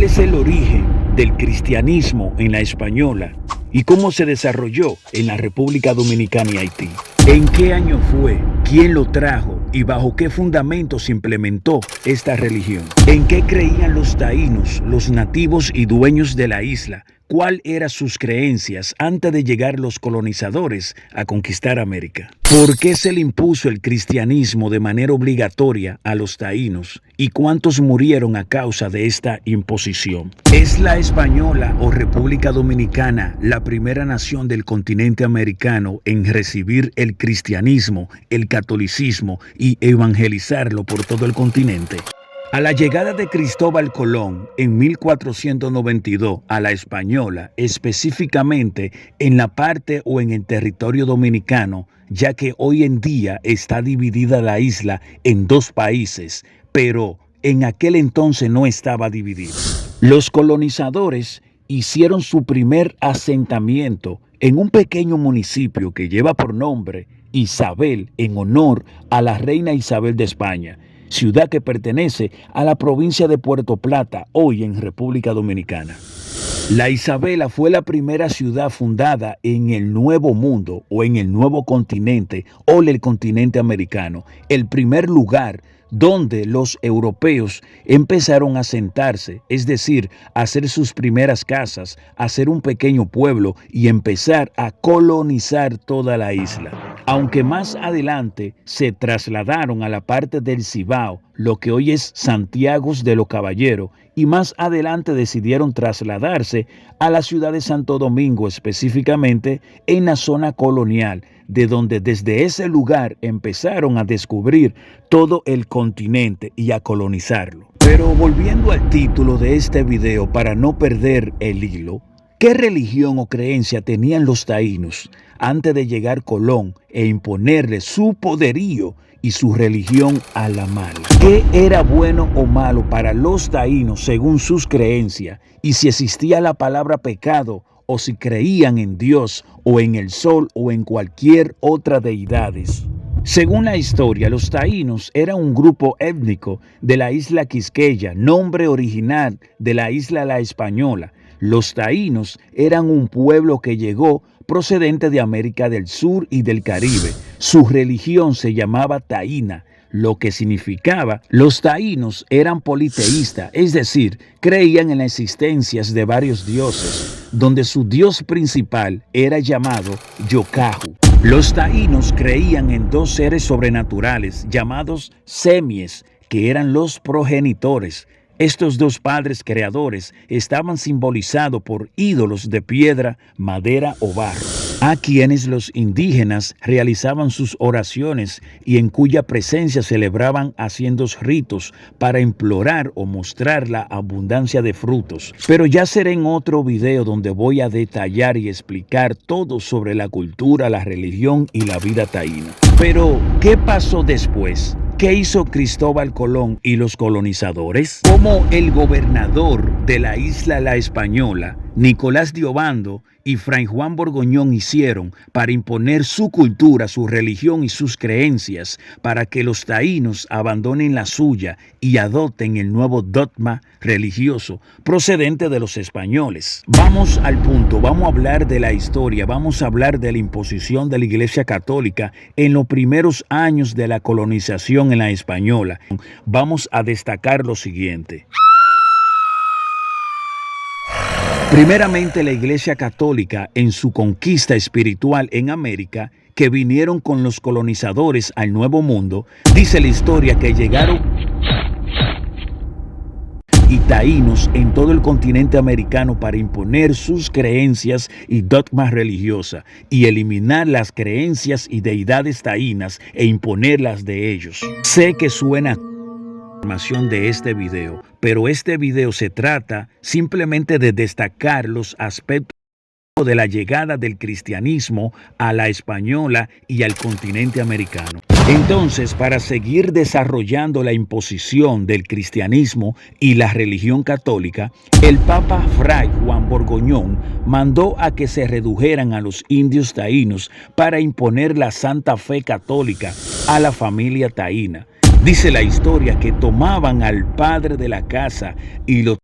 es el origen del cristianismo en la Española y cómo se desarrolló en la República Dominicana y Haití. ¿En qué año fue? ¿Quién lo trajo? ¿Y bajo qué fundamentos se implementó esta religión? ¿En qué creían los taínos, los nativos y dueños de la isla? ¿Cuáles eran sus creencias antes de llegar los colonizadores a conquistar América? ¿Por qué se le impuso el cristianismo de manera obligatoria a los taínos? ¿Y cuántos murieron a causa de esta imposición? ¿Es la Española o República Dominicana la primera nación del continente americano en recibir el cristianismo, el catolicismo y evangelizarlo por todo el continente? A la llegada de Cristóbal Colón en 1492 a la Española, específicamente en la parte o en el territorio dominicano, ya que hoy en día está dividida la isla en dos países, pero en aquel entonces no estaba dividida. Los colonizadores hicieron su primer asentamiento en un pequeño municipio que lleva por nombre Isabel, en honor a la reina Isabel de España, ciudad que pertenece a la provincia de Puerto Plata, hoy en República Dominicana. La Isabela fue la primera ciudad fundada en el Nuevo Mundo o en el Nuevo Continente o el continente americano, el primer lugar donde los europeos empezaron a asentarse, es decir, a hacer sus primeras casas, a hacer un pequeño pueblo y empezar a colonizar toda la isla. Aunque más adelante se trasladaron a la parte del Cibao, lo que hoy es Santiago de los Caballeros, y más adelante decidieron trasladarse a la ciudad de Santo Domingo, específicamente en la zona colonial, de donde desde ese lugar empezaron a descubrir todo el continente y a colonizarlo. Pero volviendo al título de este video para no perder el hilo, ¿qué religión o creencia tenían los taínos antes de llegar Colón e imponerle su poderío y su religión a la mala? ¿Qué era bueno o malo para los taínos según sus creencias? Y si existía la palabra pecado, o si creían en Dios o en el sol o en cualquier otra deidades. Según la historia, los taínos eran un grupo étnico de la isla Quisqueya, nombre original de la isla La Española. Los taínos eran un pueblo que llegó procedente de América del Sur y del Caribe. Su religión se llamaba taína, lo que significaba los taínos eran politeístas, es decir, creían en la existencia de varios dioses, donde su dios principal era llamado Yocaju. Los taínos creían en dos seres sobrenaturales llamados semies, que eran los progenitores. Estos dos padres creadores estaban simbolizados por ídolos de piedra, madera o barro, a quienes los indígenas realizaban sus oraciones y en cuya presencia celebraban haciendo ritos para implorar o mostrar la abundancia de frutos. Pero ya será en otro video donde voy a detallar y explicar todo sobre la cultura, la religión y la vida taína. Pero, ¿qué pasó después? ¿Qué hizo Cristóbal Colón y los colonizadores? ¿Cómo el gobernador de la isla La Española, Nicolás de Obando y Fray Juan Borgoñón hicieron para imponer su cultura, su religión y sus creencias para que los taínos abandonen la suya y adopten el nuevo dogma religioso procedente de los españoles? Vamos al punto, vamos a hablar de la historia, vamos a hablar de la imposición de la Iglesia Católica en los primeros años de la colonización en la Española. Vamos a destacar lo siguiente. Primeramente, la Iglesia Católica en su conquista espiritual en América, que vinieron con los colonizadores al Nuevo Mundo, dice la historia que llegaron y taínos en todo el continente americano para imponer sus creencias y dogmas religiosas y eliminar las creencias y deidades taínas e imponerlas de ellos. Sé que suena de este video, pero este video se trata simplemente de destacar los aspectos de la llegada del cristianismo a la española y al continente americano. Entonces, para seguir desarrollando la imposición del cristianismo y la religión católica, el Papa Fray Juan Borgoñón mandó a que se redujeran a los indios taínos para imponer la santa fe católica a la familia taína. Dice la historia que tomaban al padre de la casa y lo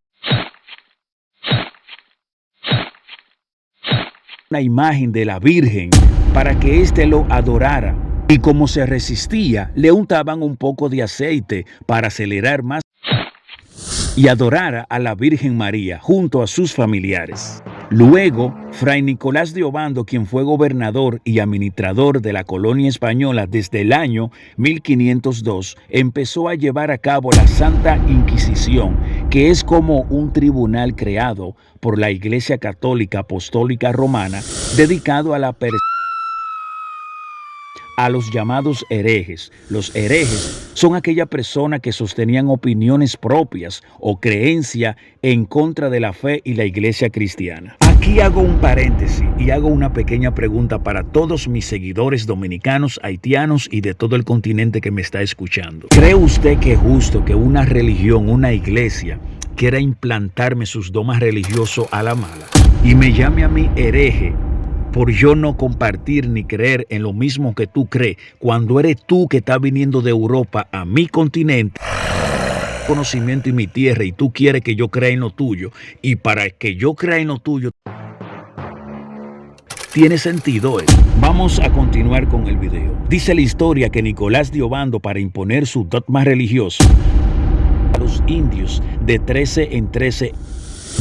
una imagen de la Virgen para que éste lo adorara. Y como se resistía, le untaban un poco de aceite para acelerar más y adorara a la Virgen María junto a sus familiares. Luego, Fray Nicolás de Obando, quien fue gobernador y administrador de la colonia española desde el año 1502, empezó a llevar a cabo la Santa Inquisición, que es como un tribunal creado por la Iglesia Católica Apostólica Romana dedicado a la persecución a los llamados herejes. Los herejes son aquellas personas que sostenían opiniones propias o creencia en contra de la fe y la iglesia cristiana. Aquí hago un paréntesis y hago una pequeña pregunta para todos mis seguidores dominicanos, haitianos y de todo el continente que me está escuchando. ¿Cree usted que es justo que una religión, una iglesia, quiera implantarme sus dogmas religiosos a la mala y me llame a mí hereje por yo no compartir ni creer en lo mismo que tú crees, cuando eres tú que estás viniendo de Europa a mi continente, conocimiento y mi tierra, y tú quieres que yo crea en lo tuyo, y para que yo crea en lo tuyo, tiene sentido eso. Vamos a continuar con el video. Dice la historia que Nicolás de Obando, para imponer su dogma religioso a los indios de 13 en 13,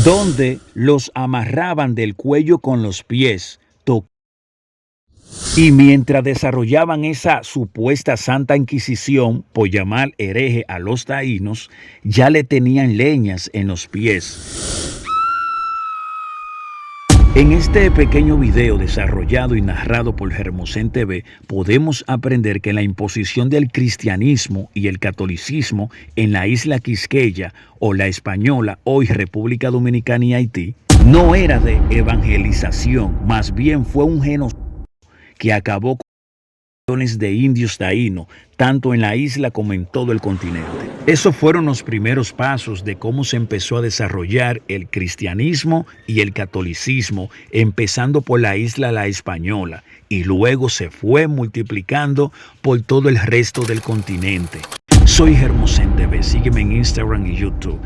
donde los amarraban del cuello con los pies, y mientras desarrollaban esa supuesta Santa Inquisición, por llamar hereje a los taínos, ya le tenían leñas en los pies. En este pequeño video desarrollado y narrado por Hermosén TV, podemos aprender que la imposición del cristianismo y el catolicismo en la isla Quisqueya o la Española, hoy República Dominicana y Haití, no era de evangelización, más bien fue un genocidio que acabó con millones de indios taínos, tanto en la isla como en todo el continente. Esos fueron los primeros pasos de cómo se empezó a desarrollar el cristianismo y el catolicismo, empezando por la isla La Española, y luego se fue multiplicando por todo el resto del continente. Soy Hermosén TV, sígueme en Instagram y YouTube.